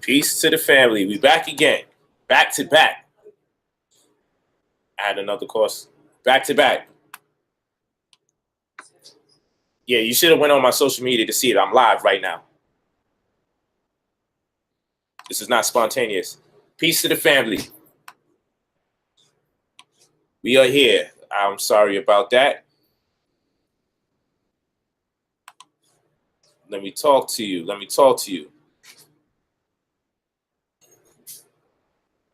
Peace to the family. We back again. Back to back. I had another course. Back to back. Yeah, you should have went on my social media to see it. I'm live right now. This is not spontaneous. Peace to the family. We are here. I'm sorry about that. Let me talk to you.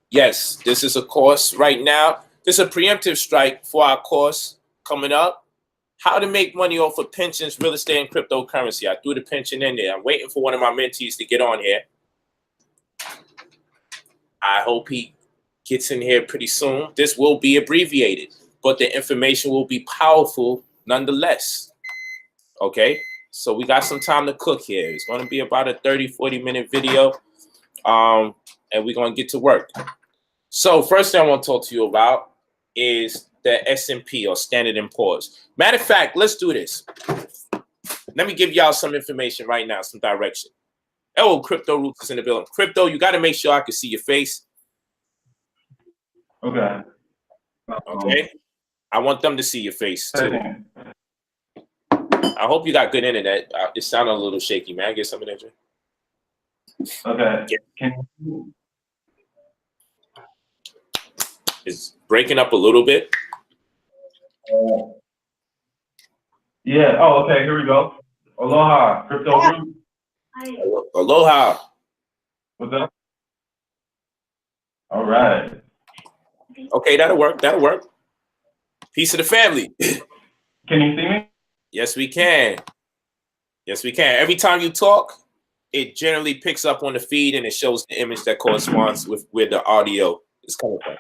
Yes, this is a course right now. This is a preemptive strike for our course coming up. How to make money off of pensions, real estate, and cryptocurrency. I threw the pension in there. I'm waiting for one of my mentees to get on here. I hope he gets in here pretty soon. This will be abbreviated, but the information will be powerful nonetheless. Okay, so we got some time to cook here. It's going to be about a 30-40 minute video, and we're going to get to work. So first thing I want to talk to you about is the S&P, or Standard & Poor's. Matter of fact, let's do this. Let me give y'all some information right now, some direction. Oh, Crypto Rootz is in the building. Crypto, you got to make sure I can see your face. Okay. Okay. I want them to see your face too. I hope you got good internet. It sounded a little shaky, man. I get some of that. Okay. Yeah. It's breaking up a little bit. Yeah. Oh, okay. Here we go. Aloha, Crypto Rootz. Aloha. What's up? All right. Okay, that'll work. That'll work. Peace of the family. Can you see me? Yes, we can. Yes, we can. Every time you talk, it generally picks up on the feed and it shows the image that corresponds with where the audio is coming from.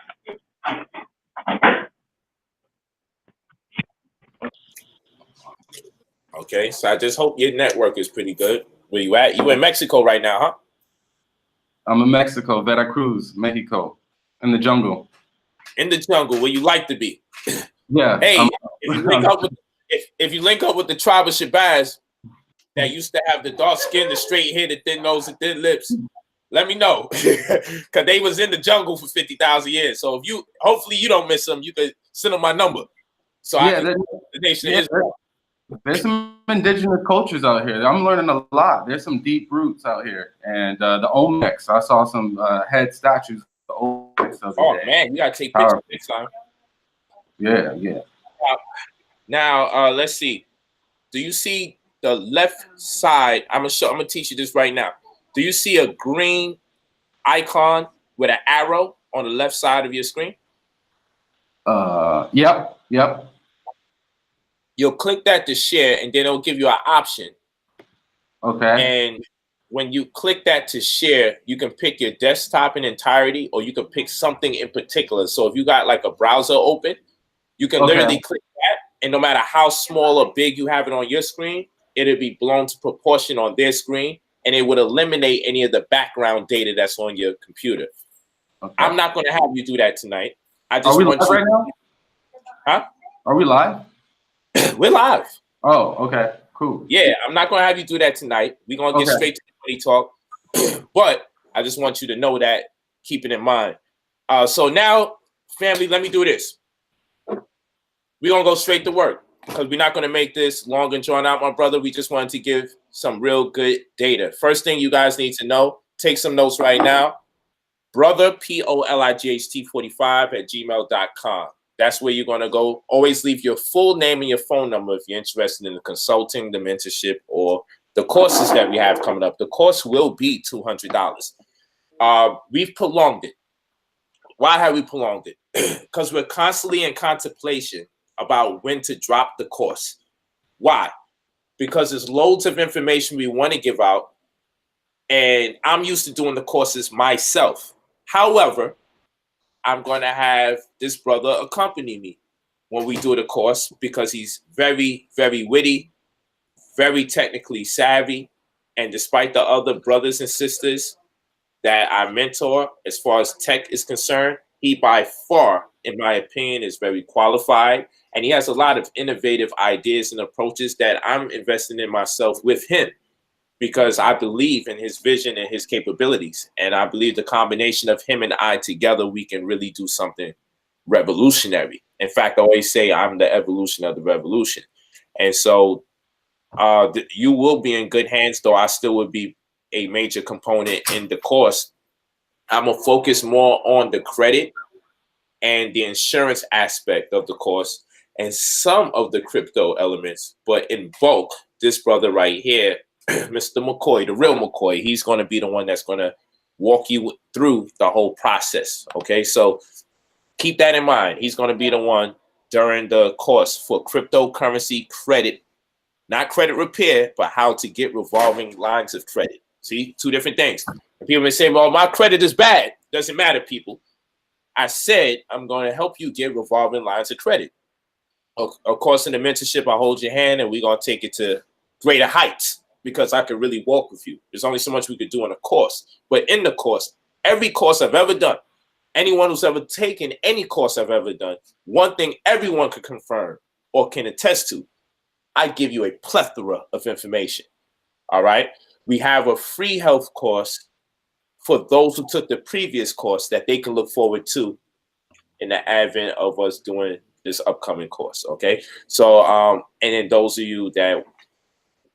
Okay, so I just hope your network is pretty good. Where you at? You in Mexico right now, huh? I'm in Mexico, Veracruz, Mexico, in the jungle. In the jungle, where you like to be. Yeah. Hey, if you link up with the tribe of Shabazz that used to have the dark skin, the straight hair, the thin nose, and thin lips, let me know, because they was in the jungle for 50,000 years. So if you, hopefully you don't miss them, you could send them my number. So yeah, the nation of Israel. There's some indigenous cultures out here. I'm learning a lot. There's some deep roots out here. And the Olmecs, I saw some head statues of the Olmecs the other day. Man, you got to take pictures next time. Yeah, yeah. Now, let's see. Do you see the left side? I'm gonna teach you this right now. Do you see a green icon with an arrow on the left side of your screen? Yep. You'll click that to share, and then it'll give you an option. Okay. And when you click that to share, you can pick your desktop in entirety, or you can pick something in particular. So if you got like a browser open, you can literally click that, and no matter how small or big you have it on your screen, it'll be blown to proportion on their screen, and it would eliminate any of the background data that's on your computer. Okay. I'm not going to have you do that tonight. I just want you. Right now? Huh? Are we live? We're live. Oh, okay, cool. Yeah, I'm not going to have you do that tonight. We're going to get straight to the money talk. But I just want you to know that, keep it in mind. So now, family, let me do this. We're going to go straight to work, because we're not going to make this long and drawn out, my brother. We just wanted to give some real good data. First thing you guys need to know, take some notes right now. Brother, POLIGHT45@gmail.com. That's where you're going to go. Always leave your full name and your phone number if you're interested in the consulting, the mentorship, or the courses that we have coming up. The course will be $200. We've prolonged it. Why have we prolonged it? Because we're constantly in contemplation about when to drop the course. Why? Because there's loads of information we want to give out, and I'm used to doing the courses myself. However, I'm going to have this brother accompany me when we do the course, because he's very, very witty, very technically savvy. And despite the other brothers and sisters that I mentor, as far as tech is concerned, he by far, in my opinion, is very qualified. And he has a lot of innovative ideas and approaches that I'm investing in myself with him. because I believe in his vision and his capabilities. And I believe the combination of him and I together, we can really do something revolutionary. In fact, I always say I'm the evolution of the revolution. And so you will be in good hands, though I still would be a major component in the course. I'm going to focus more on the credit and the insurance aspect of the course and some of the crypto elements. But in bulk, this brother right here, Mr. McCoy, the real McCoy, he's going to be the one that's going to walk you through the whole process. Okay, so keep that in mind. He's going to be the one during the course for cryptocurrency credit, not credit repair, but how to get revolving lines of credit. See, two different things. And people may say, well, my credit is bad. Doesn't matter, people. I said I'm going to help you get revolving lines of credit. Of course, in the mentorship, I hold your hand and we're going to take it to greater heights because I can really walk with you. There's only so much we could do in a course. But in the course, every course I've ever done, anyone who's ever taken any course I've ever done, one thing everyone could confirm or can attest to, I give you a plethora of information. All right. We have a free health course for those who took the previous course that they can look forward to in the advent of us doing this upcoming course. Okay. So, and then those of you that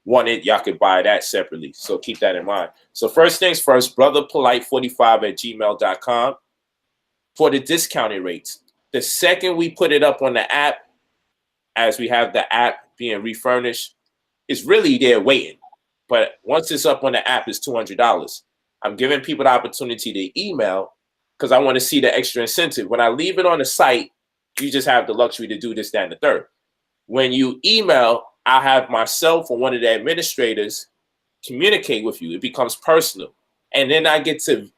want it, y'all could buy that separately. So keep that in mind. So first things first, brotherpolight45@gmail.com for the discounted rates. The second we put it up on the app, as we have the app being refurnished, it's really there waiting. But once it's up on the app, it's $200. I'm giving people the opportunity to email because I want to see the extra incentive. When I leave it on the site, you just have the luxury to do this, that, and the third. When you email, I'll have myself or one of the administrators communicate with you. It becomes personal. And then I get to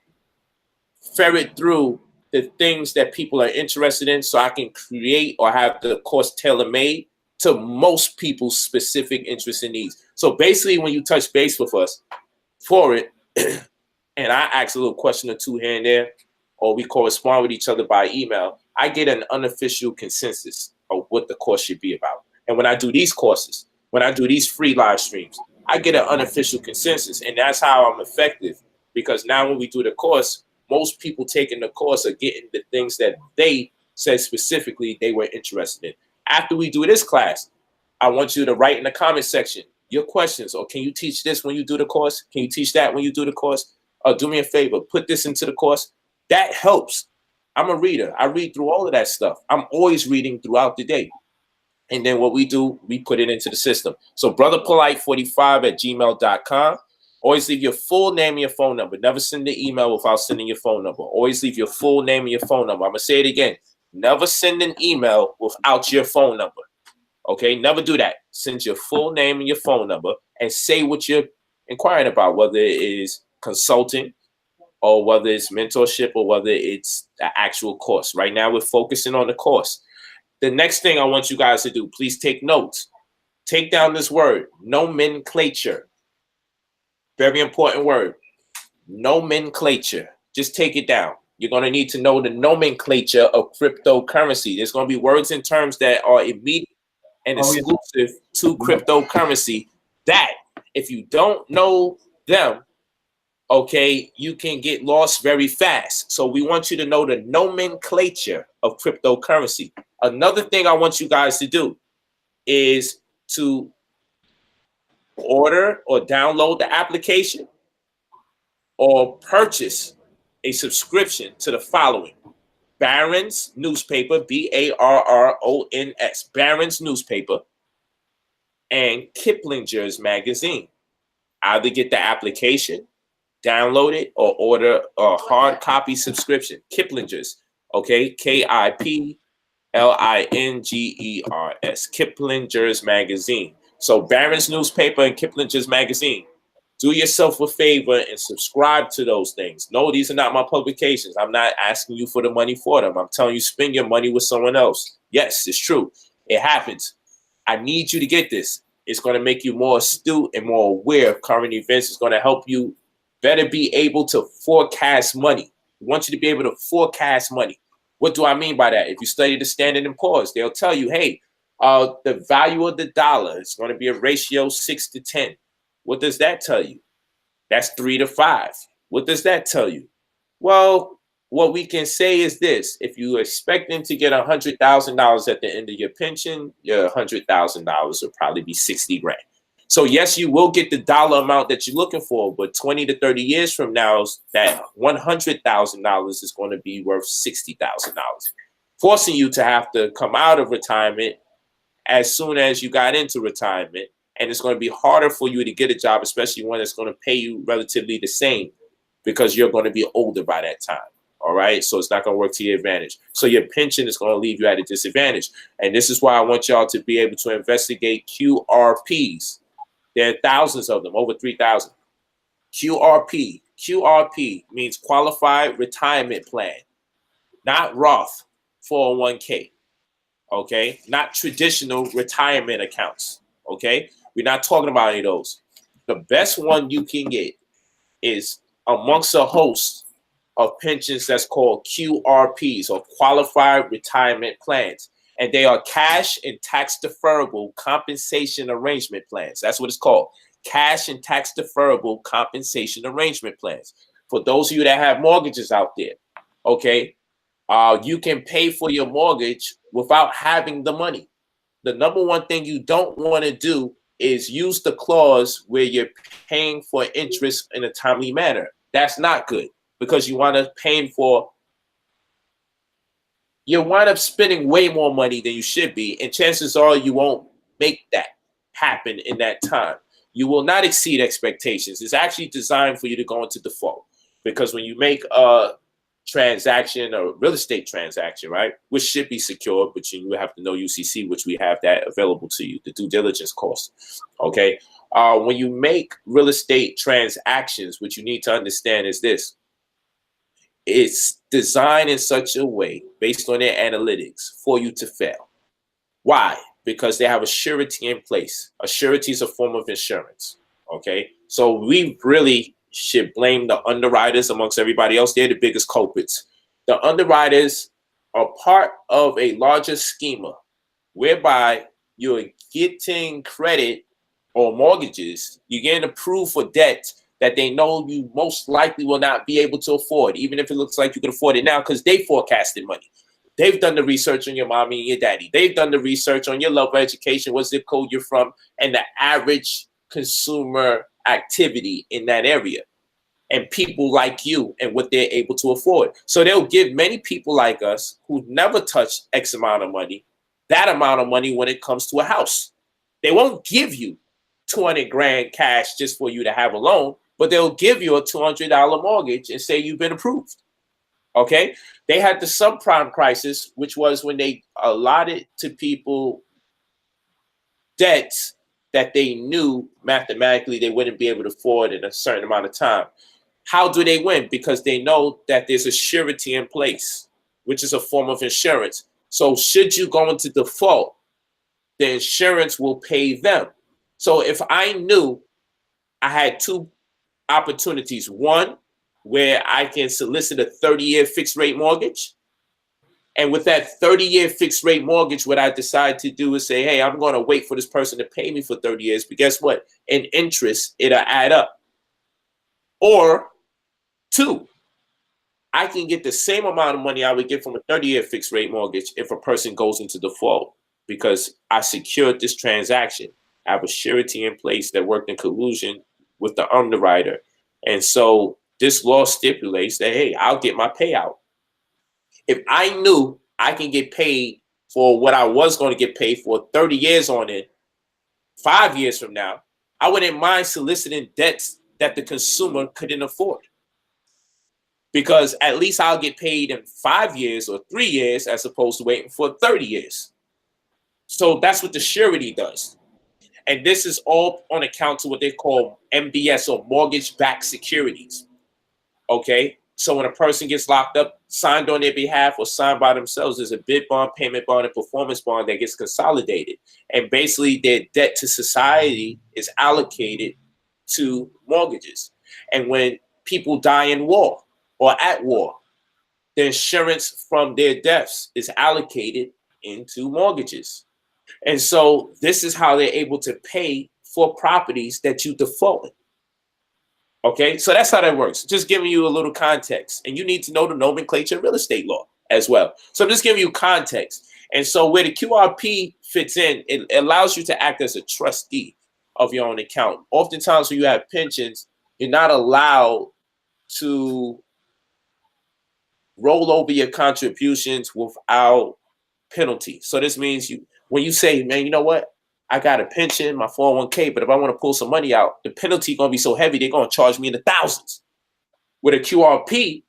ferret through the things that people are interested in so I can create or have the course tailor-made to most people's specific interests and needs. So basically, when you touch base with us for it, and I ask a little question or two here and there, or we correspond with each other by email, I get an unofficial consensus of what the course should be about. And when I do these courses, when I do these free live streams, I get an unofficial consensus. And that's how I'm effective. Because now when we do the course, most people taking the course are getting the things that they said specifically they were interested in. After we do this class, I want you to write in the comment section your questions. Or can you teach this when you do the course? Can you teach that when you do the course? Or do me a favor, put this into the course. That helps. I'm a reader. I read through all of that stuff. I'm always reading throughout the day. And then what we do, we put it into the system. So brotherpolite45@gmail.com. Always leave your full name and your phone number. Never send the email without sending your phone number. Always leave your full name and your phone number. I'm going to say it again. Never send an email without your phone number. Okay? Never do that. Send your full name and your phone number and say what you're inquiring about, whether it is consulting or whether it's mentorship or whether it's the actual course. Right now, we're focusing on the course. The next thing I want you guys to do, please take notes. Take down this word, nomenclature. Very important word, nomenclature. Just take it down. You're going to need to know the nomenclature of cryptocurrency. There's going to be words and terms that are immediate and exclusive to cryptocurrency that if you don't know them, okay, you can get lost very fast. So we want you to know the nomenclature of cryptocurrency. Another thing I want you guys to do is to order or download the application or purchase a subscription to the following: Barron's newspaper, Barrons, Barron's newspaper, and Kiplinger's magazine. Either get the application, download it, or order a hard copy subscription. Kiplinger's, okay, Kiplinger's, Kiplinger's magazine. So Barron's newspaper and Kiplinger's magazine. Do yourself a favor and subscribe to those things. No, these are not my publications. I'm not asking you for the money for them. I'm telling you, spend your money with someone else. Yes, it's true. It happens. I need you to get this. It's going to make you more astute and more aware of current events. It's going to help you better be able to forecast money. We want you to be able to forecast money. What do I mean by that? If you study the Standard & Poor's, they'll tell you, hey, the value of the dollar is going to be a ratio 6 to 10. What does that tell you? That's 3 to 5. What does that tell you? Well, what we can say is this: if you're expecting to get $100,000 at the end of your pension, your $100,000 will probably be 60 grand. So yes, you will get the dollar amount that you're looking for, but 20 to 30 years from now, that $100,000 is going to be worth $60,000, forcing you to have to come out of retirement as soon as you got into retirement. And it's going to be harder for you to get a job, especially one that's going to pay you relatively the same, because you're going to be older by that time. All right. So it's not going to work to your advantage. So your pension is going to leave you at a disadvantage. And this is why I want y'all to be able to investigate QRPs. There are thousands of them, over 3,000. QRP. QRP means Qualified Retirement Plan, not Roth 401k. Okay. Not traditional retirement accounts. Okay. We're not talking about any of those. The best one you can get is amongst a host of pensions that's called QRPs, or Qualified Retirement Plans. And they are cash and tax deferrable compensation arrangement plans. That's what it's called. Cash and tax deferrable compensation arrangement plans. For those of you that have mortgages out there, okay, you can pay for your mortgage without having the money. The number one thing you don't want to do is use the clause where you're paying for interest in a timely manner. That's not good, because you wind up spending way more money than you should be, and chances are you won't make that happen in that time. You will not exceed expectations. It's actually designed for you to go into default, because when you make a transaction, or real estate transaction, right, which should be secure, but you have to know UCC, which we have that available to you, the due diligence cost. Okay. When you make real estate transactions, what you need to understand is this: it's designed in such a way, based on their analytics, for you to fail. Why? Because they have a surety in place. A surety is a form of insurance. Okay. So we really should blame the underwriters amongst everybody else. They're the biggest culprits. The underwriters are part of a larger schema whereby you're getting credit or mortgages, you're getting approved for debt that they know you most likely will not be able to afford, even if it looks like you can afford it now, because they forecasted money. They've done the research on your mommy and your daddy. They've done the research on your level of education, what zip code you're from, and the average consumer activity in that area, and people like you and what they're able to afford. So they'll give many people like us who never touched X amount of money, that amount of money when it comes to a house. They won't give you 200 grand cash just for you to have a loan, but they'll give you a $200 mortgage and say you've been approved. Okay. They had the subprime crisis, which was when they allotted to people debts that they knew mathematically they wouldn't be able to afford in a certain amount of time. How do they win? Because they know that there's a surety in place, which is a form of insurance. So should you go into default, the insurance will pay them. So if I knew I had two opportunities, one where I can solicit a 30-year fixed rate mortgage, and with that 30-year fixed rate mortgage, what I decide to do is say, hey, I'm going to wait for this person to pay me for 30 years. But guess what? In interest, it'll add up. Or two, I can get the same amount of money I would get from a 30-year fixed rate mortgage if a person goes into default, because I secured this transaction. I have a surety in place that worked in collusion with the underwriter. And so this law stipulates that, hey, I'll get my payout. If I knew I can get paid for what I was going to get paid for 30 years on it, 5 years from now, I wouldn't mind soliciting debts that the consumer couldn't afford, because at least I'll get paid in 5 years or 3 years as opposed to waiting for 30 years. So that's what the surety does. And this is all on account of what they call MBS, or mortgage-backed securities. Okay? So when a person gets locked up, signed on their behalf or signed by themselves, there's a bid bond, payment bond, and performance bond that gets consolidated. And basically their debt to society is allocated to mortgages. And when people die in war or at war, the insurance from their deaths is allocated into mortgages. And so this is how they're able to pay for properties that you defaulted. Okay, so that's how that works. Just giving you a little context, and you need to know the nomenclature in real estate law as well. So I'm just giving you context. And so where the QRP fits in, it allows you to act as a trustee of your own account. Oftentimes when you have pensions, you're not allowed to roll over your contributions without penalty. So this means when you say, man, you know what? I got a pension, my 401k, but if I want to pull some money out, the penalty going to be so heavy, they're going to charge me in the thousands. With a QRP,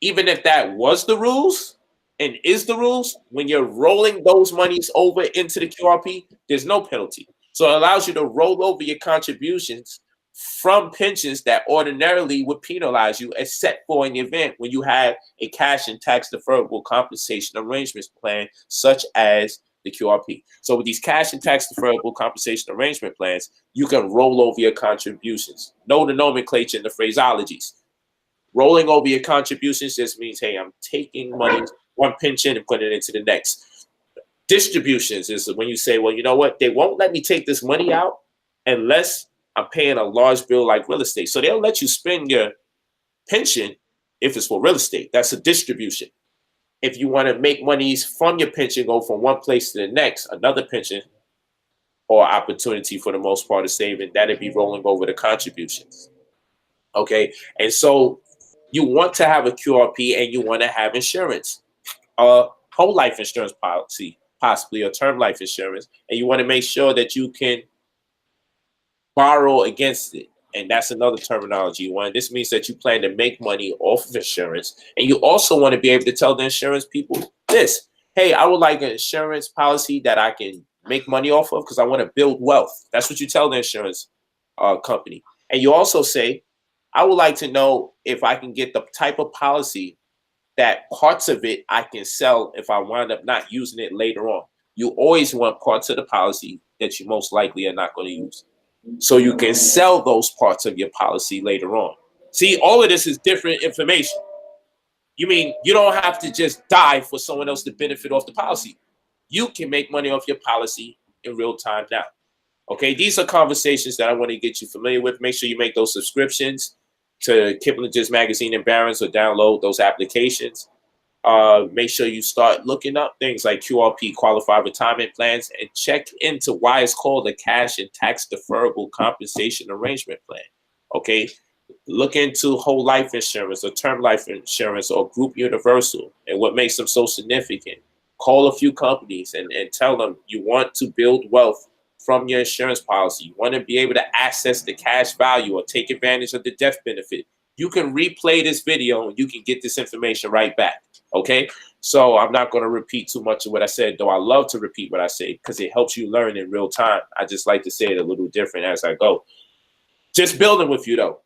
even if that was the rules and is the rules, when you're rolling those monies over into the QRP, there's no penalty. So it allows you to roll over your contributions from pensions that ordinarily would penalize you, except for an event when you have a cash and tax deferrable compensation arrangement plan, such as the QRP. So with these cash and tax deferrable compensation arrangement plans, you can roll over your contributions. Know the nomenclature and the phraseologies. Rolling over your contributions just means, hey, I'm taking money, one pension, and putting it into the next. Distributions is when you say, well, you know what? They won't let me take this money out unless I'm paying a large bill like real estate. So they'll let you spend your pension if it's for real estate. That's a distribution. If you want to make monies from your pension, go from one place to the next, another pension or opportunity for the most part of saving, that'd be rolling over the contributions. Okay. And so you want to have a QRP and you want to have insurance, whole life insurance policy, possibly a term life insurance. And you want to make sure that you can borrow against it. And that's another terminology. This means that you plan to make money off of insurance. And you also want to be able to tell the insurance people this: hey, I would like an insurance policy that I can make money off of because I want to build wealth. That's what you tell the insurance company. And you also say, I would like to know if I can get the type of policy that parts of it I can sell if I wind up not using it later on. You always want parts of the policy that you most likely are not going to use, so you can sell those parts of your policy later on. See, all of this is different information. You mean you don't have to just die for someone else to benefit off the policy. You can make money off your policy in real time now. Okay, these are conversations that I want to get you familiar with. Make sure you make those subscriptions to Kiplinger's Magazine and Barron's or download those applications. Make sure you start looking up things like QRP, qualified retirement plans, and check into why it's called a cash and tax deferrable compensation arrangement plan. Okay, look into whole life insurance or term life insurance or group universal and what makes them so significant. Call a few companies and tell them you want to build wealth from your insurance policy. You want to be able to access the cash value or take advantage of the death benefit. You can replay this video and you can get this information right back. Okay, so I'm not going to repeat too much of what I said, though I love to repeat what I say because it helps you learn in real time. I just like to say it a little different as I go. Just building with you, though.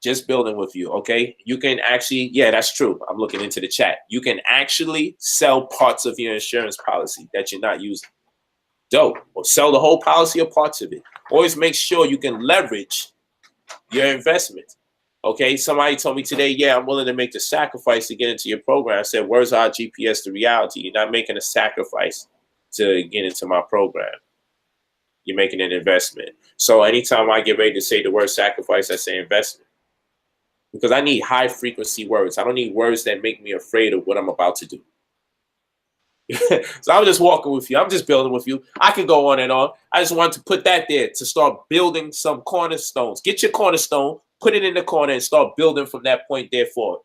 Just building with you, okay? You can actually, yeah, that's true. I'm looking into the chat. You can actually sell parts of your insurance policy that you're not using. Dope. Or sell the whole policy or parts of it. Always make sure you can leverage your investment. Okay, somebody told me today, yeah, I'm willing to make the sacrifice to get into your program. I said, where's our GPS to reality? You're not making a sacrifice to get into my program. You're making an investment. So anytime I get ready to say the word sacrifice, I say investment. Because I need high frequency words. I don't need words that make me afraid of what I'm about to do. So I'm just walking with you. I'm just building with you. I could go on and on. I just wanted to put that there to start building some cornerstones. Get your cornerstone, put it in the corner, and start building from that point there forward.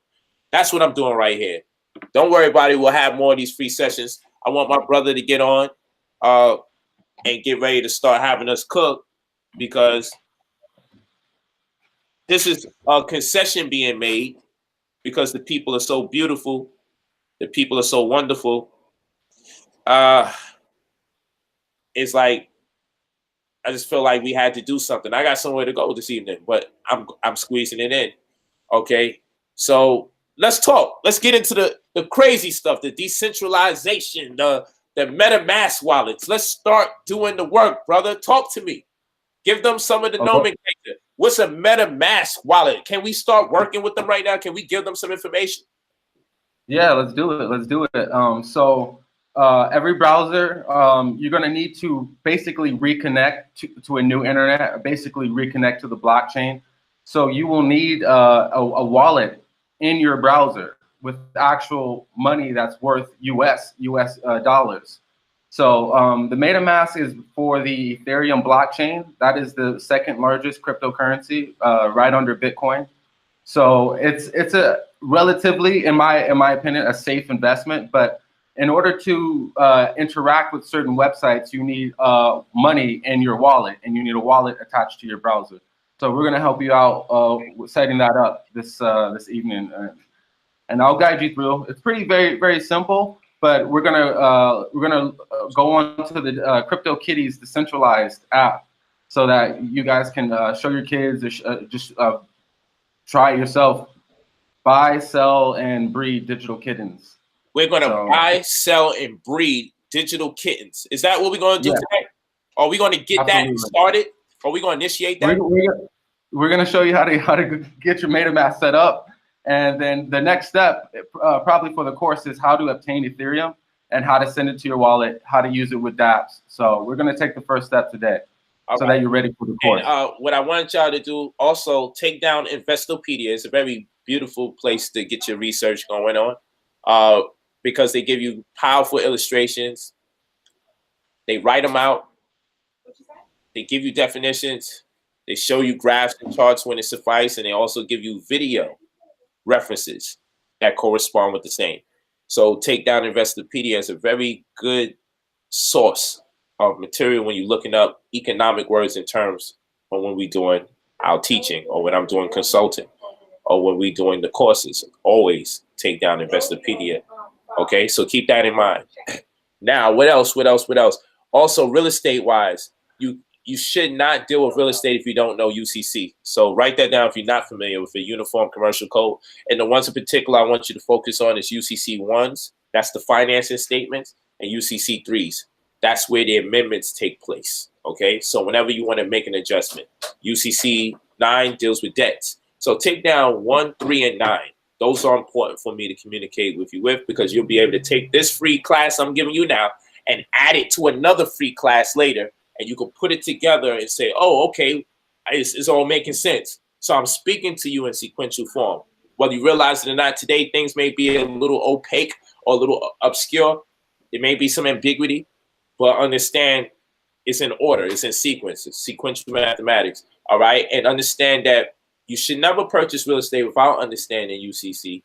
That's what I'm doing right here. Don't worry about it. We'll have more of these free sessions. I want my brother to get on and get ready to start having us cook, because this is a concession being made because the people are so beautiful. The people are so wonderful. It's like, I just feel like we had to do something. I got somewhere to go this evening, but I'm squeezing it in. Okay, so let's talk. Let's get into the crazy stuff, the decentralization, the MetaMask wallets. Let's start doing the work, brother. Talk to me. Give them some of the nomenclature. What's a MetaMask wallet? Can we start working with them right now? Can we give them some information? Yeah, let's do it. Let's do it. So every browser, you're going to need to basically reconnect to a new internet, basically reconnect to the blockchain. So you will need a wallet in your browser with actual money that's worth US dollars. So the MetaMask is for the Ethereum blockchain. That is the second largest cryptocurrency, right under Bitcoin. So it's a relatively, in my opinion, a safe investment. But in order to interact with certain websites, you need money in your wallet, and you need a wallet attached to your browser. So we're gonna help you out with setting that up this evening, and I'll guide you through. It's very simple, but we're gonna go on to the CryptoKitties Decentralized app so that you guys can show your kids or just try it yourself. Buy, sell, and breed digital kittens. We're going to buy, sell, and breed digital kittens. Is that what we're going to do today? Are we going to get that started? Are we going to initiate that? We're going to show you how to get your MetaMask set up. And then the next step, probably for the course, is how to obtain Ethereum and how to send it to your wallet, how to use it with dApps. So we're going to take the first step today that you're ready for the course. And what I want y'all to do, also take down Investopedia. It's a very beautiful place to get your research going on. Because they give you powerful illustrations. They write them out. They give you definitions. They show you graphs and charts when it suffices, and they also give you video references that correspond with the same. So take down Investopedia as a very good source of material when you're looking up economic words and terms, or when we're doing our teaching, or when I'm doing consulting, or when we're doing the courses. Always take down Investopedia. Okay, so keep that in mind. Now, what else? Also, real estate wise, you should not deal with real estate if you don't know UCC. So write that down if you're not familiar with the Uniform Commercial Code. And the ones in particular I want you to focus on is UCC 1s. That's the financing statements, and UCC 3s. That's where the amendments take place. Okay, so whenever you want to make an adjustment, UCC 9 deals with debts. So take down 1, 3, and 9. Those are important for me to communicate with you with, because you'll be able to take this free class I'm giving you now and add it to another free class later, and you can put it together and say, oh, okay, it's all making sense. So I'm speaking to you in sequential form. Whether you realize it or not, today things may be a little opaque or a little obscure. There may be some ambiguity, but understand it's in order, it's in sequence, it's sequential mathematics, all right? And understand that you should never purchase real estate without understanding UCC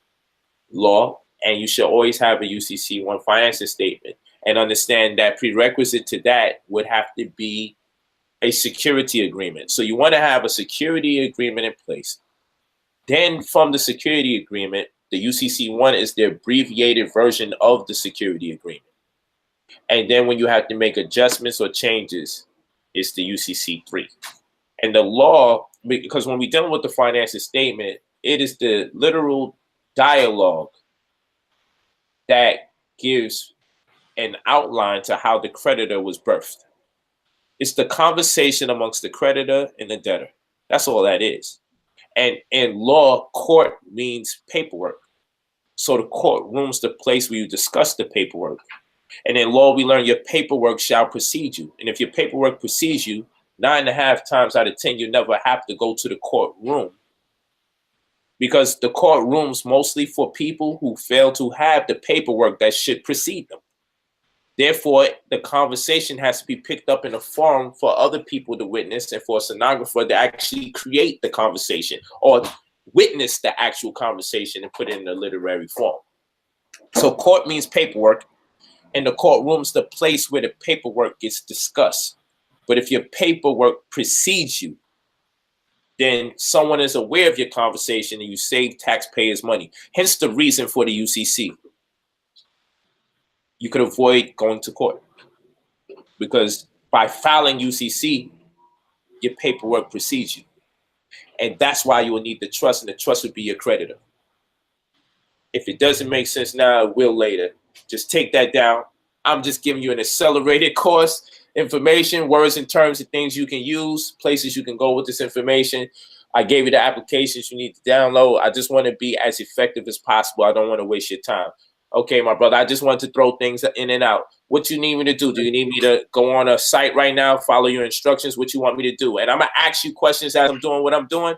law, and you should always have a UCC 1 financing statement, and understand that prerequisite to that would have to be a security agreement. So you want to have a security agreement in place. Then from the security agreement, the UCC 1 is the abbreviated version of the security agreement. And then when you have to make adjustments or changes, it's the UCC 3. And the law, because when we're dealing with the financial statement, it is the literal dialogue that gives an outline to how the creditor was birthed. It's the conversation amongst the creditor and the debtor. That's all that is. And in law, court means paperwork. So the courtroom's the place where you discuss the paperwork. And in law, we learn your paperwork shall precede you. And if your paperwork precedes you, 9.5 times out of 10, you never have to go to the courtroom, because the courtroom's mostly for people who fail to have the paperwork that should precede them. Therefore, the conversation has to be picked up in a forum for other people to witness, and for a stenographer to actually create the conversation or witness the actual conversation and put it in a literary form. So court means paperwork, and the courtroom's the place where the paperwork gets discussed. But if your paperwork precedes you, then someone is aware of your conversation and you save taxpayers' money. Hence the reason for the UCC. You could avoid going to court, because by filing UCC, your paperwork precedes you. And that's why you will need the trust, and the trust would be your creditor. If it doesn't make sense now, it will later. Just take that down. I'm just giving you an accelerated course. Information, words and terms, and things you can use, places you can go with this information. I gave you the applications you need to download. I just want to be as effective as possible. I don't want to waste your time. Okay, my brother, I just want to throw things in and out. What you need me to do? Do you need me to go on a site right now, follow your instructions? What you want me to do? And I'm going to ask you questions as I'm doing what I'm doing,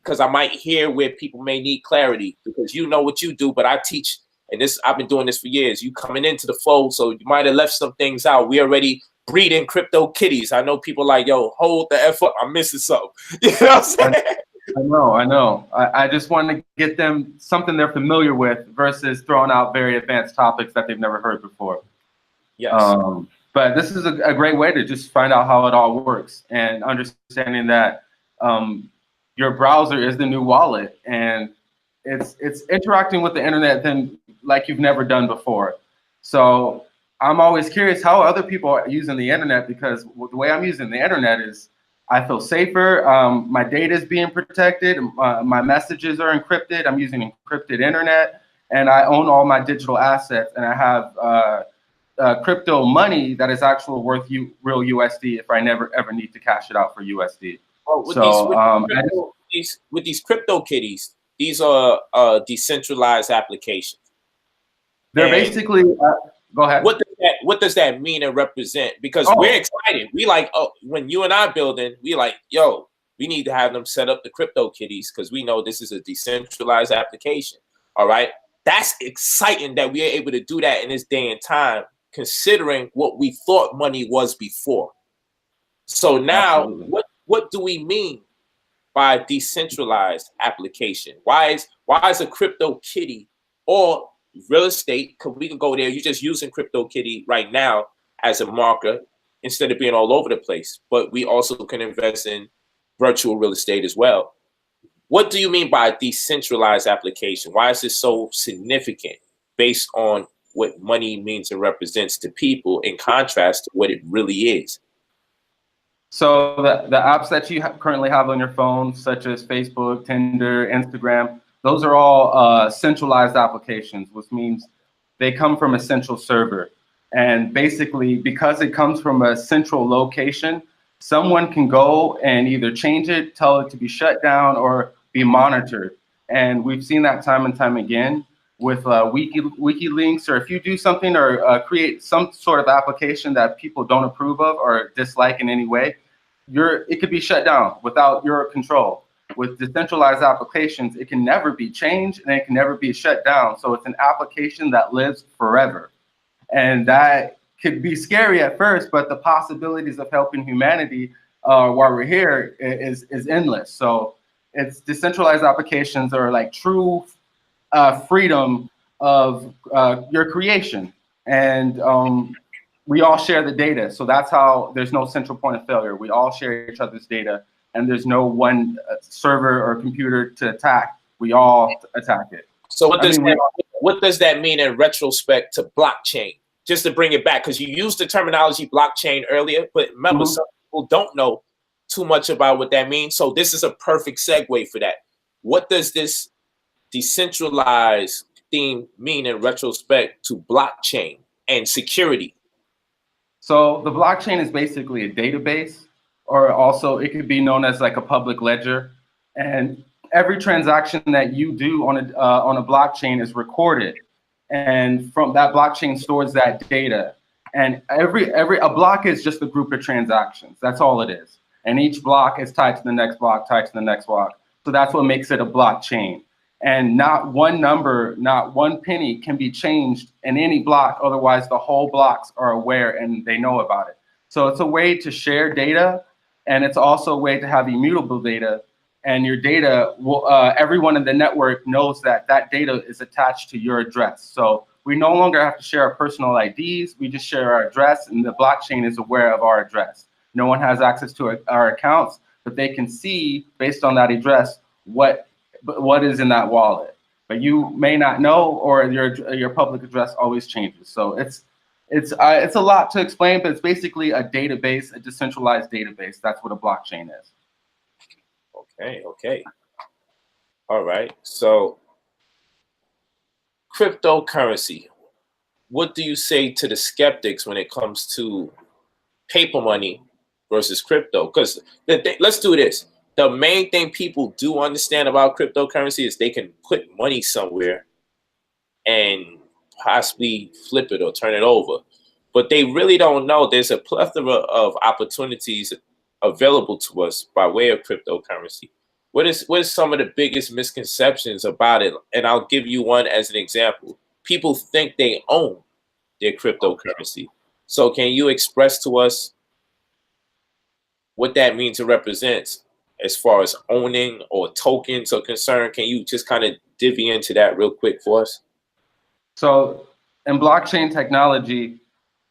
because I might hear where people may need clarity, because you know what you do, but I teach, and this I've been doing this for years. You coming into the fold, so you might have left some things out. We already breeding crypto kitties. I know people like, yo, hold the F up. I'm missing something. You know what I'm saying? I know. I just want to get them something they're familiar with versus throwing out very advanced topics that they've never heard before. Yes. But this is a great way to just find out how it all works and understanding that your browser is the new wallet, and it's interacting with the internet then like you've never done before. So I'm always curious how other people are using the internet, because the way I'm using the internet is I feel safer. My data is being protected. My messages are encrypted. I'm using encrypted internet, and I own all my digital assets. And I have crypto money that is actually worth real USD if I never ever need to cash it out for USD. Oh, with these crypto kitties, these are decentralized applications. They're basically. Go ahead. What does that mean and represent? Because we're excited. We like, when you and I building, we like, yo, we need to have them set up the crypto kitties, because we know this is a decentralized application. All right. That's exciting that we are able to do that in this day and time, considering what we thought money was before. So now, Absolutely. what do we mean by decentralized application? Why is a crypto kitty or real estate? Because we could go there. You're just using crypto kitty right now as a marker instead of being all over the place. But we also can invest in virtual real estate as well. What do you mean by decentralized application? Why is this so significant based on what money means and represents to people in contrast to what it really is? So the apps that you currently have on your phone, such as Facebook, Tinder, Instagram, those are all centralized applications, which means they come from a central server. And basically, because it comes from a central location, someone can go and either change it, tell it to be shut down, or be monitored. And we've seen that time and time again with WikiLeaks, or if you do something or create some sort of application that people don't approve of or dislike in any way, it could be shut down without your control. With decentralized applications, it can never be changed and it can never be shut down. So it's an application that lives forever. And that could be scary at first, but the possibilities of helping humanity while we're here is endless. So it's decentralized applications are like true freedom of your creation. And we all share the data. So that's how there's no central point of failure. We all share each other's data, and there's no one server or computer to attack. We all attack it. So what does that mean in retrospect to blockchain? Just to bring it back, because you used the terminology blockchain earlier, but remember, some people don't know too much about what that means. So this is a perfect segue for that. What does this decentralized theme mean in retrospect to blockchain and security? So the blockchain is basically a database, or also it could be known as like a public ledger. And every transaction that you do on a blockchain is recorded, and from that blockchain stores that data. And a block is just a group of transactions. That's all it is. And each block is tied to the next block, tied to the next block. So that's what makes it a blockchain. And not one number, not one penny can be changed in any block. Otherwise, the whole blocks are aware and they know about it. So it's a way to share data, and it's also a way to have immutable data. And your data will, everyone in the network knows that that data is attached to your address. So we no longer have to share our personal IDs. We just share our address, and the blockchain is aware of our address. No one has access to our accounts, but they can see based on that address what is in that wallet. But you may not know, or your public address always changes. So it's a lot to explain, but it's basically a database, a decentralized database. That's what a blockchain is. Okay. All right. So cryptocurrency. What do you say to the skeptics when it comes to paper money versus crypto? Because let's do this. The main thing people do understand about cryptocurrency is they can put money somewhere and possibly flip it or turn it over. But they really don't know there's a plethora of opportunities available to us by way of cryptocurrency. What is some of the biggest misconceptions about it? And I'll give you one as an example. People think they own their cryptocurrency. So can you express to us what that means and represents as far as owning or tokens are concerned? Can you just kind of divvy into that real quick for us? So in blockchain technology,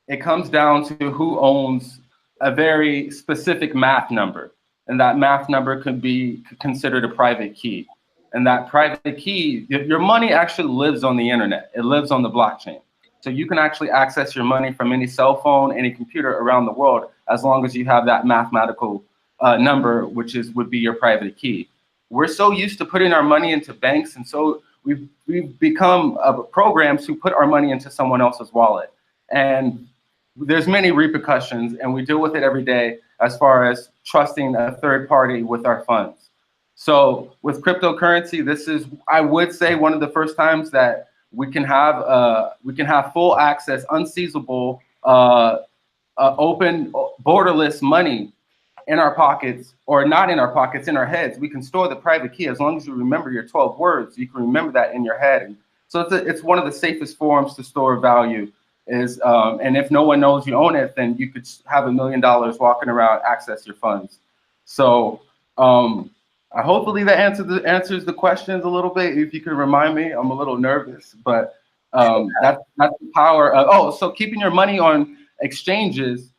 it comes down to who owns a very specific math number. And that math number could be considered a private key. And that private key, your money actually lives on the internet. It lives on the blockchain. So you can actually access your money from any cell phone, any computer around the world, as long as you have that mathematical number, which would be your private key. We're so used to putting our money into banks, and so we've become programs who put our money into someone else's wallet. And there's many repercussions, and we deal with it every day as far as trusting a third party with our funds. So with cryptocurrency, this is, I would say, one of the first times that we can have full access, unseizable, open, borderless money in our pockets, or not in our pockets, in our heads. We can store the private key as long as you remember your 12 words. You can remember that in your head. And so it's one of the safest forms to store value. And if no one knows you own it, then you could have $1 million walking around, access your funds. So hopefully that answers the questions a little bit. If you could remind me, I'm a little nervous, but that's the power of, so keeping your money on exchanges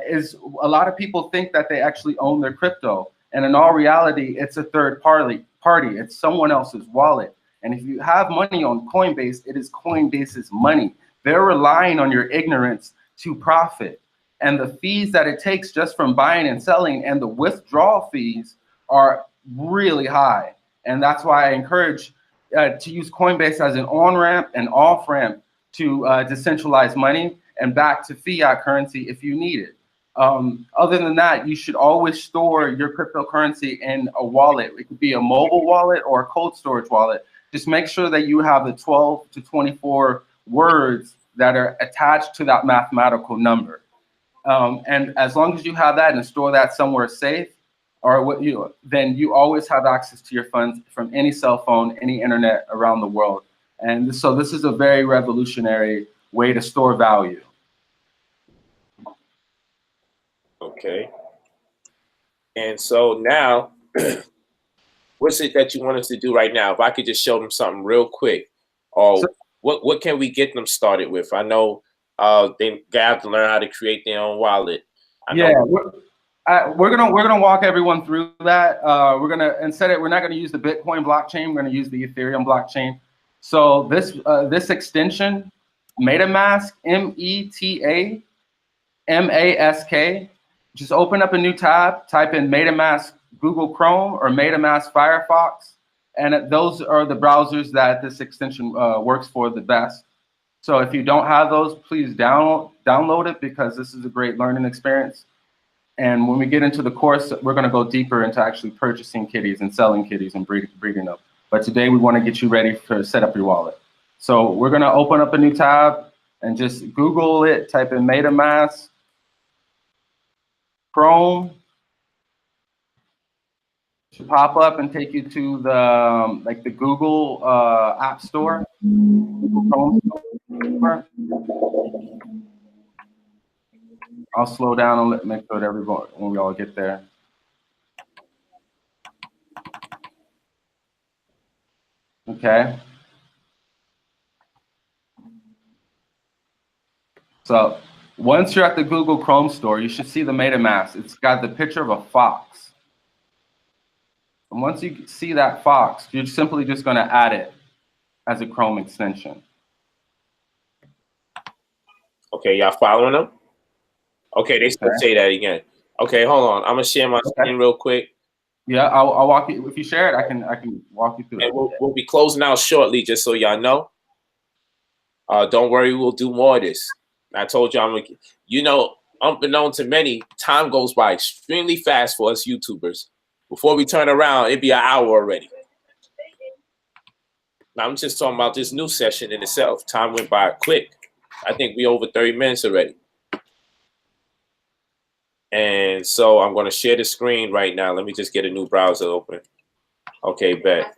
is, a lot of people think that they actually own their crypto. And in all reality, it's a third party. It's someone else's wallet. And if you have money on Coinbase, it is Coinbase's money. They're relying on your ignorance to profit. And the fees that it takes just from buying and selling and the withdrawal fees are really high. And that's why I encourage to use Coinbase as an on-ramp and off-ramp to decentralized money and back to fiat currency if you need it. Other than that, you should always store your cryptocurrency in a wallet. It could be a mobile wallet or a cold storage wallet. Just make sure that you have the 12 to 24 words that are attached to that mathematical number. And as long as you have that and store that somewhere safe, or then you always have access to your funds from any cell phone, any internet around the world. And so this is a very revolutionary way to store value. Okay. And so now, what's it that you want us to do right now? If I could just show them something real quick, or what can we get them started with? I know they have to learn how to create their own wallet. We're gonna walk everyone through that. We're not gonna use the Bitcoin blockchain. We're gonna use the Ethereum blockchain. So this extension, MetaMask, METAMASK. Just open up a new tab, type in MetaMask Google Chrome or MetaMask Firefox, and those are the browsers that this extension works for the best. So if you don't have those, please download it, because this is a great learning experience. And when we get into the course, we're going to go deeper into actually purchasing kitties and selling kitties and breeding them. But today we want to get you ready to set up your wallet. So we're going to open up a new tab and just Google it, type in MetaMask, Chrome. Should pop up and take you to the the Google App Store, Google Chrome Store. I'll slow down and make sure that everyone, when we all get there. Okay. So once you're at the Google Chrome store, you should see the MetaMask. It's got the picture of a fox. And once you see that fox, you're simply just going to add it as a Chrome extension. Okay, y'all following them? Okay, they still say that again. Okay, hold on. I'm gonna share my screen real quick. Yeah, I'll walk you. If you share it, I can walk you through and it. We'll be closing out shortly, just so y'all know. Don't worry, we'll do more of this. I told you, unbeknown to many, time goes by extremely fast for us YouTubers. Before we turn around, it'd be an hour already. I'm just talking about this new session in itself. Time went by quick. I think we over 30 minutes already. And so I'm going to share the screen right now. Let me just get a new browser open. Okay, bet.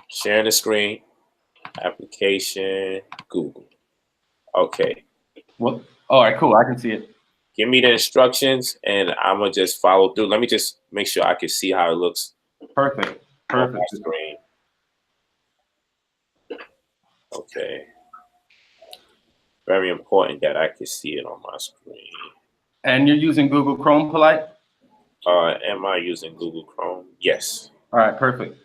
Sharing the screen. Application, Google. Okay. Well, all right, cool. I can see it. Give me the instructions, and I'm going to just follow through. Let me just make sure I can see how it looks. Perfect. On my screen. Okay. Very important that I can see it on my screen. And you're using Google Chrome, Polight? Am I using Google Chrome? Yes. All right, perfect.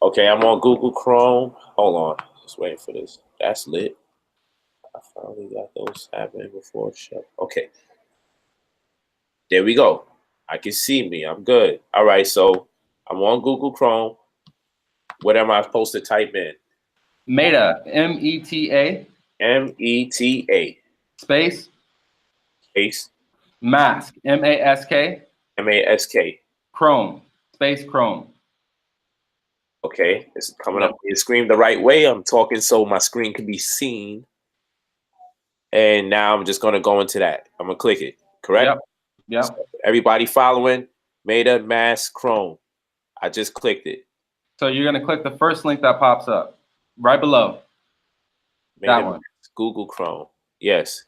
Okay, I'm on Google Chrome. Hold on. Just waiting for this. That's lit. I finally got those happening before show. Okay. There we go. I can see me. I'm good. All right, so I'm on Google Chrome. What am I supposed to type in? Meta, M-E-T-A. M-E-T-A. Space. Space. Mask, M-A-S-K. M-A-S-K. Chrome, space Chrome. Okay, it's coming up. You screen the right way. I'm talking so my screen can be seen. And now I'm just going to go into that. I'm going to click it, correct? Yep. Yep. So everybody following? Meta Mask Chrome. I just clicked it. So you're going to click the first link that pops up right below. Meta That one. Mask, Google Chrome. Yes.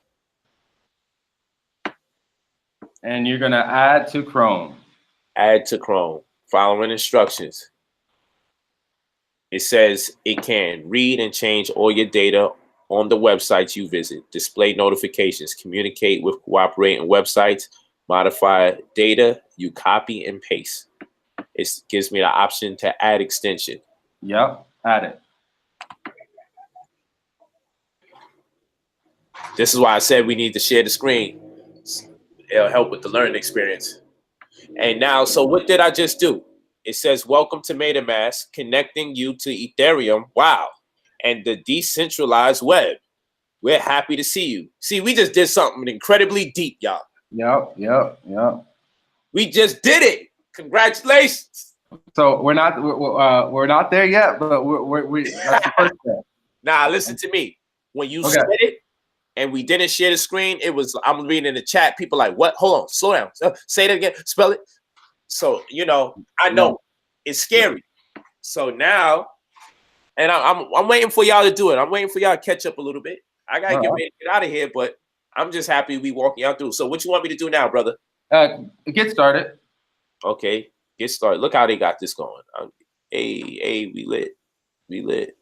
And you're going to add to Chrome. Add to Chrome. Following instructions. It says it can read and change all your data on the websites you visit, display notifications, communicate with cooperating websites, modify data you copy and paste. It gives me the option to add extension. Yep, add it. This is why I said we need to share the screen. It'll help with the learning experience. And now, so what did I just do? It says, welcome to MetaMask, connecting you to Ethereum. Wow. And the decentralized web. We're happy to see you. See, we just did something incredibly deep, y'all. Yep. We just did it. Congratulations. So we're not there yet, but we that's the first step. Now, listen to me. When you said it and we didn't share the screen, it was, I'm reading in the chat, people like, what? Hold on, slow down. Say that again, spell it. So, you know, I know it's scary. So now, and I'm waiting for y'all to do it. I'm waiting for y'all to catch up a little bit. I got to get ready to get out of here, but I'm just happy we walking y'all through. So what you want me to do now, brother? Get started. Okay, get started. Look how they got this going. Hey, we lit.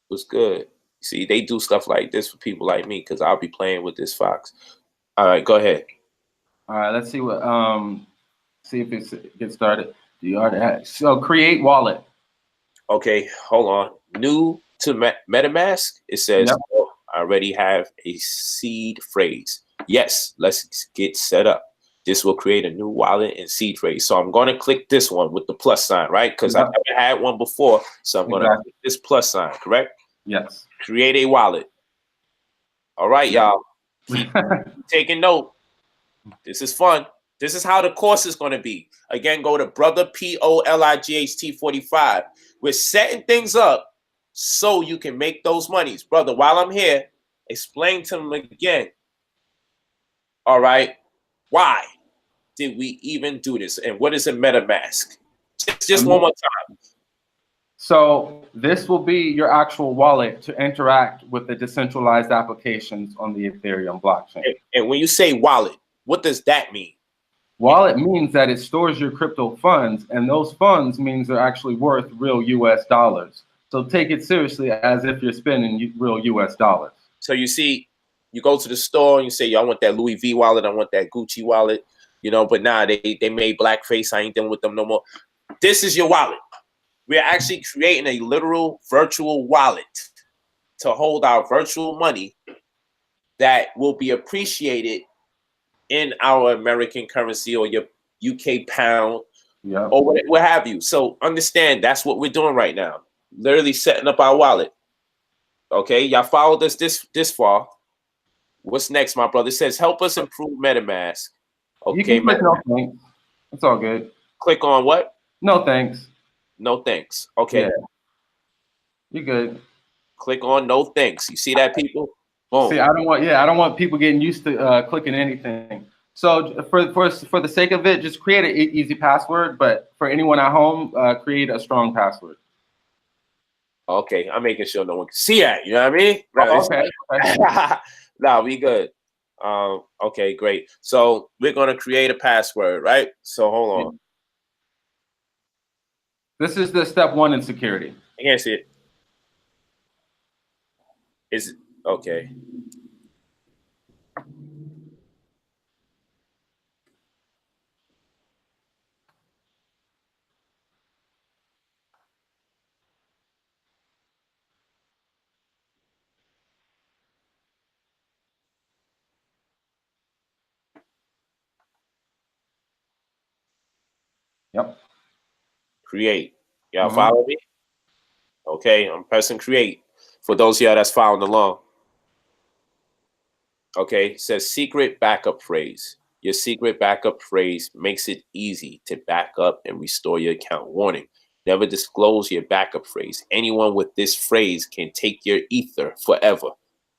What's good? See, they do stuff like this for people like me because I'll be playing with this fox. All right, go ahead. All right, let's see what see if it gets started. Do you already have, so create wallet. Okay, hold on. New to MetaMask, it says I already have a seed phrase. Yes, let's get set up. This will create a new wallet and seed phrase. So I'm going to click this one with the plus sign, right? Because I've never had one before. So I'm going to click this plus sign, correct? Yes. Create a wallet. All right, y'all. Keep taking note. This is fun. This is how the course is going to be. Again, go to Brother POLIGHT 45. We're setting things up so you can make those monies. Brother, while I'm here, explain to them again. All right. Why did we even do this? And what is a MetaMask? Just one more time. So this will be your actual wallet to interact with the decentralized applications on the Ethereum blockchain. And when you say wallet, what does that mean? Wallet means that it stores your crypto funds, and those funds means they're actually worth real US dollars. So take it seriously as if you're spending real US dollars. So you see, you go to the store and you say, yo, I want that Louis V wallet, I want that Gucci wallet, you know, but nah, they made blackface, I ain't dealing with them no more. This is your wallet. We're actually creating a literal virtual wallet to hold our virtual money that will be appreciated in our American currency or your UK pound or what have you. So understand that's what we're doing right now. Literally setting up our wallet. Okay, y'all followed us this far. What's next, my brother? It says help us improve MetaMask. Okay, you can click no thanks. It's all good. Click on what? No thanks. No thanks. Okay. Yeah. You're good. Click on no thanks. You see that, people? Boom. See, I don't want people getting used to clicking anything. So for the sake of it, just create an easy password. But for anyone at home, create a strong password. Okay, I'm making sure no one can see that. You know what I mean? Oh, okay. No, we good. Okay, great. So we're gonna create a password, right? So hold on. This is the step 1 in security. I can't see it. Is it okay? Yep. Create. Y'all follow me? Okay, I'm pressing create. For those of y'all that's following along. Okay, it says secret backup phrase. Your secret backup phrase makes it easy to back up and restore your account. Warning, never disclose your backup phrase. Anyone with this phrase can take your ether forever.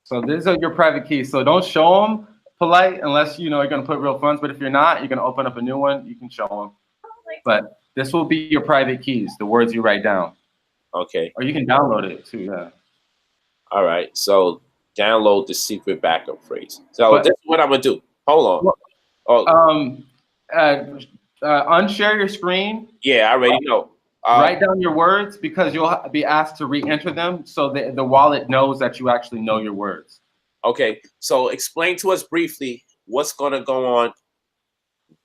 So these are your private keys. So don't show them Polight unless you know you're going to put real funds. But if you're not, you're going to open up a new one. You can show them. But this will be your private keys, the words you write down. Okay. Or you can download it too. Yeah. All right. So download the secret backup phrase. So this is what I'm gonna do. Hold on. Unshare your screen. Yeah, I already know. Write down your words because you'll be asked to re-enter them, so the wallet knows that you actually know your words. Okay. So explain to us briefly what's gonna go on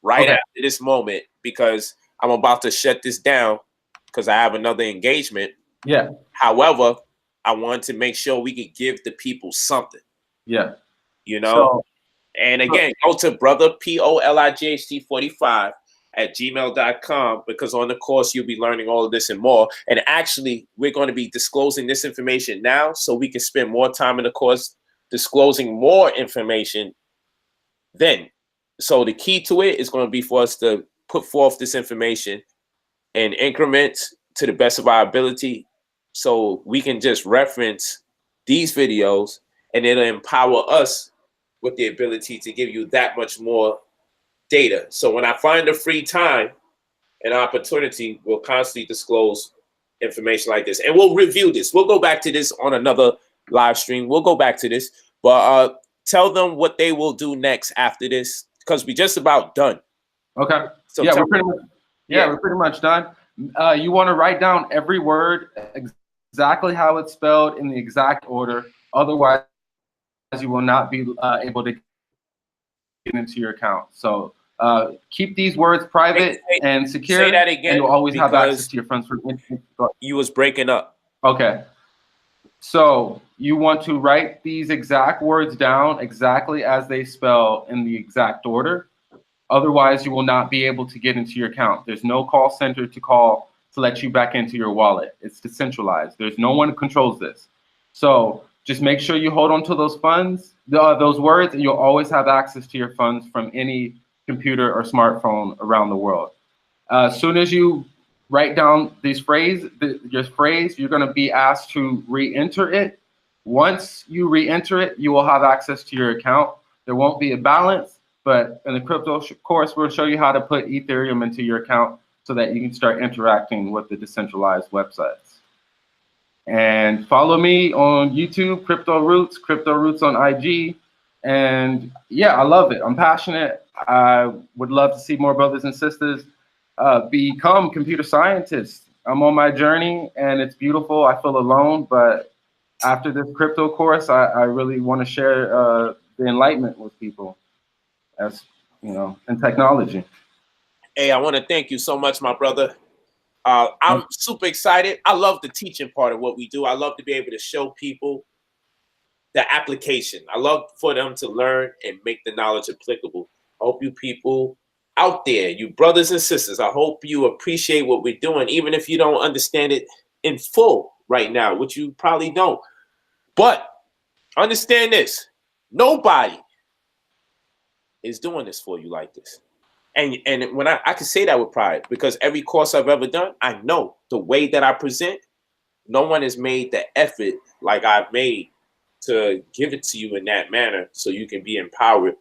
right after this moment, because I'm about to shut this down because I have another engagement. Yeah. However, I want to make sure we can give the people something. Yeah. You know? And again, go to brother POLIGHT45 at gmail.com, because on the course you'll be learning all of this and more. And actually, we're going to be disclosing this information now so we can spend more time in the course disclosing more information then. So the key to it is going to be for us to put forth this information in increments to the best of our ability, so we can just reference these videos and it'll empower us with the ability to give you that much more data. So when I find a free time and opportunity, we'll constantly disclose information like this. And we'll review this. We'll go back to this on another live stream. We'll go back to this. But tell them what they will do next after this, because we're just about done. Okay. So yeah, we're pretty much done. You want to write down every word exactly how it's spelled in the exact order. Otherwise, you will not be able to get into your account. So keep these words private and secure. Say that again. And you'll always have access to your funds. You was breaking up. Okay. So you want to write these exact words down exactly as they spell in the exact order. Otherwise, you will not be able to get into your account. There's no call center to call to let you back into your wallet. It's decentralized. There's no one who controls this. So just make sure you hold on to those funds, those words, and you'll always have access to your funds from any computer or smartphone around the world. As soon as you write down your phrase, you're going to be asked to re-enter it. Once you re-enter it, you will have access to your account. There won't be a balance. But in the crypto course, we'll show you how to put Ethereum into your account so that you can start interacting with the decentralized websites. And follow me on YouTube, Crypto Rootz on IG. And yeah, I love it. I'm passionate. I would love to see more brothers and sisters become computer scientists. I'm on my journey and it's beautiful. I feel alone, but after this crypto course, I really want to share the enlightenment with people. As you know, in technology. Hey, I want to thank you so much, my brother. I'm super excited. I love the teaching part of what we do. I love to be able to show people the application. I love for them to learn and make the knowledge applicable. I hope you people out there, you brothers and sisters, I hope you appreciate what we're doing, even if you don't understand it in full right now, which you probably don't. But understand this, nobody is doing this for you like this. And when I can say that with pride, because every course I've ever done, I know the way that I present, no one has made the effort like I've made to give it to you in that manner so you can be empowered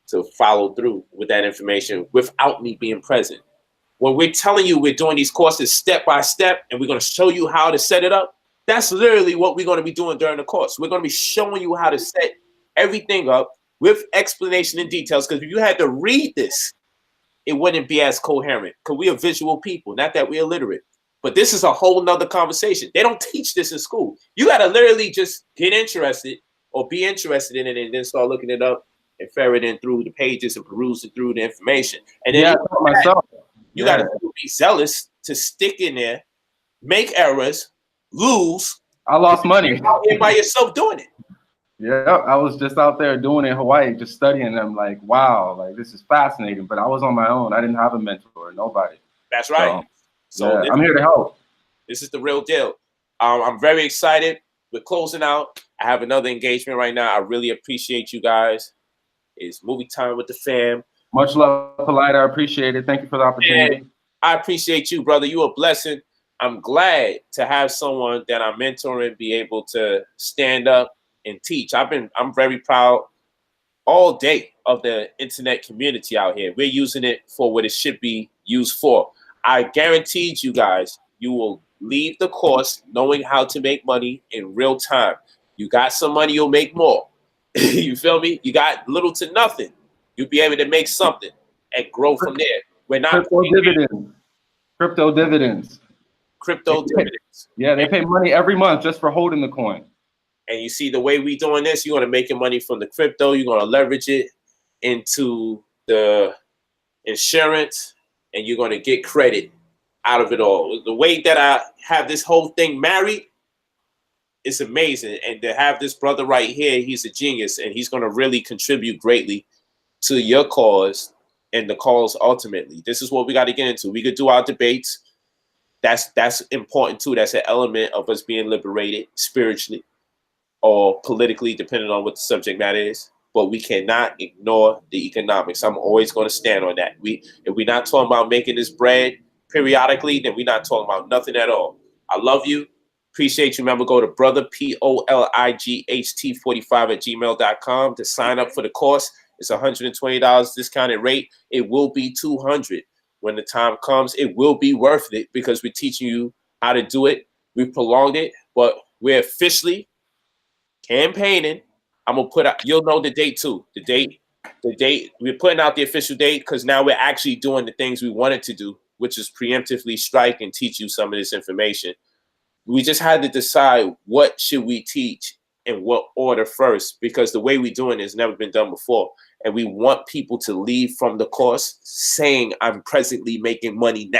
to follow through with that information without me being present. When we're telling you we're doing these courses step by step and we're going to show you how to set it up, that's literally what we're going to be doing during the course. We're going to be showing you how to set everything up with explanation and details, because if you had to read this, it wouldn't be as coherent, because we are visual people, not that we're illiterate. But this is a whole nother conversation. They don't teach this in school. You got to literally just get interested or be interested in it and then start looking it up and ferreting through the pages and perusing through the information. And then you got to be zealous to stick in there, make errors, lose. I lost money. Out here by yourself doing it. Yeah, I was just out there doing it in Hawaii, just studying them. Like, wow, like this is fascinating. But I was on my own. I didn't have a mentor, nobody. That's right. So yeah, I'm here to help. This is the real deal. I'm very excited. We're closing out. I have another engagement right now. I really appreciate you guys. It's movie time with the fam. Much love, Polight. I appreciate it. Thank you for the opportunity. And I appreciate you, brother. You're a blessing. I'm glad to have someone that I'm mentoring be able to stand up and teach. I'm very proud all day of the internet community out here. We're using it for what it should be used for. I guaranteed you guys, you will leave the course knowing how to make money in real time. You got some money, you'll make more. You feel me? You got little to nothing. You'll be able to make something and grow from there. We're not crypto dividends. Crypto dividends. Crypto dividends. Yeah, they pay money every month just for holding the coin. And you see the way we doing this, you're going to make your money from the crypto. You're going to leverage it into the insurance, and you're going to get credit out of it all. The way that I have this whole thing married, it's amazing. And to have this brother right here, he's a genius, and he's going to really contribute greatly to your cause and the cause ultimately. This is what we got to get into. We could do our debates. That's important too. That's an element of us being liberated spiritually or politically, depending on what the subject matter is. But we cannot ignore the economics. I'm always going to stand on that. If we're not talking about making this bread periodically, then we're not talking about nothing at all. I love you. Appreciate you. Remember, go to brother, POLIGHT45 @gmail.com to sign up for the course. It's $120 discounted rate. It will be $200 when the time comes. It will be worth it because we're teaching you how to do it. We prolonged it, but we're officially campaigning. I'm gonna put out, you'll know the date too. The date, we're putting out the official date because now we're actually doing the things we wanted to do, which is preemptively strike and teach you some of this information. We just had to decide what should we teach in what order first, because the way we're doing it has never been done before. And we want people to leave from the course saying, I'm presently making money now.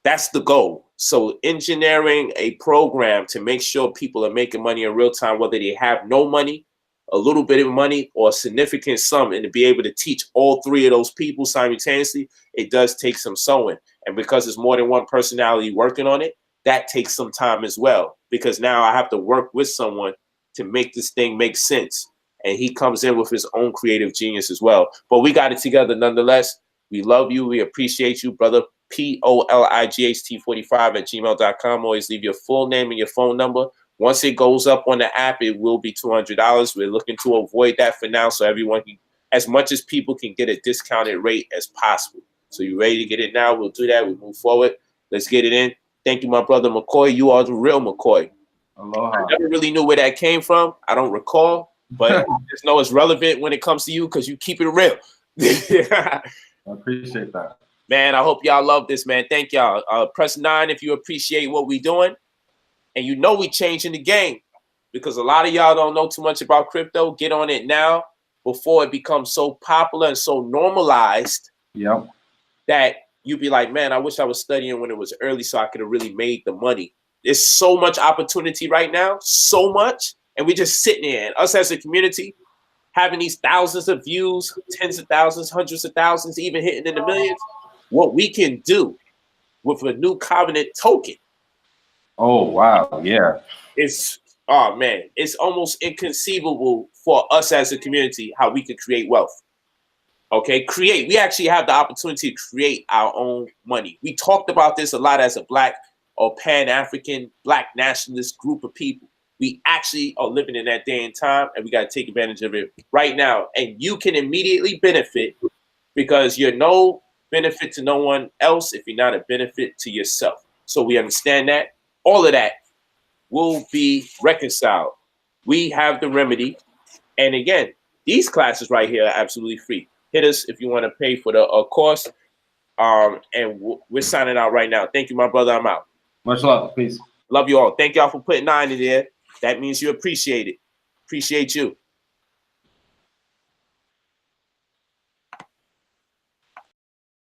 That's the goal. So engineering a program to make sure people are making money in real time, whether they have no money, a little bit of money, or a significant sum, and to be able to teach all three of those people simultaneously, it does take some sewing. And because there's more than one personality working on it, that takes some time as well, because now I have to work with someone to make this thing make sense. And he comes in with his own creative genius as well. But we got it together nonetheless. We love you. We appreciate you, brother. POLIGHT45 @gmail.com. Always leave your full name and your phone number. Once it goes up on the app, it will be $200. We're looking to avoid that for now, so everyone can, as much as people can get a discounted rate as possible. So you ready to get it now? We'll do that. We'll move forward. Let's get it in. Thank you, my brother McCoy. You are the real McCoy. Aloha. I never really knew where that came from. I don't recall, but I just know it's relevant when it comes to you because you keep it real. I appreciate that. Man, I hope y'all love this, man. Thank y'all. Press 9 if you appreciate what we're doing. And you know we changing the game because a lot of y'all don't know too much about crypto. Get on it now before it becomes so popular and so normalized that you be like, man, I wish I was studying when it was early so I could have really made the money. There's so much opportunity right now, so much. And we're just sitting there. And us as a community having these thousands of views, tens of thousands, hundreds of thousands, even hitting in the millions. What we can do with a new Covenant token. Oh, wow. Yeah. It's, oh, man, it's almost inconceivable for us as a community how we can create wealth. Okay, we actually have the opportunity to create our own money. We talked about this a lot as a Black or Pan-African Black nationalist group of people. We actually are living in that day and time, and we got to take advantage of it right now. And you can immediately benefit because you're no benefit to no one else if you're not a benefit to yourself. So we understand that. All of that will be reconciled. We have the remedy. And again, these classes right here are absolutely free. Hit us if you want to pay for the course. And we're signing out right now. Thank you, my brother. I'm out. Much love. Peace. Love you all. Thank y'all for putting 9 in there. That means you appreciate it. Appreciate you.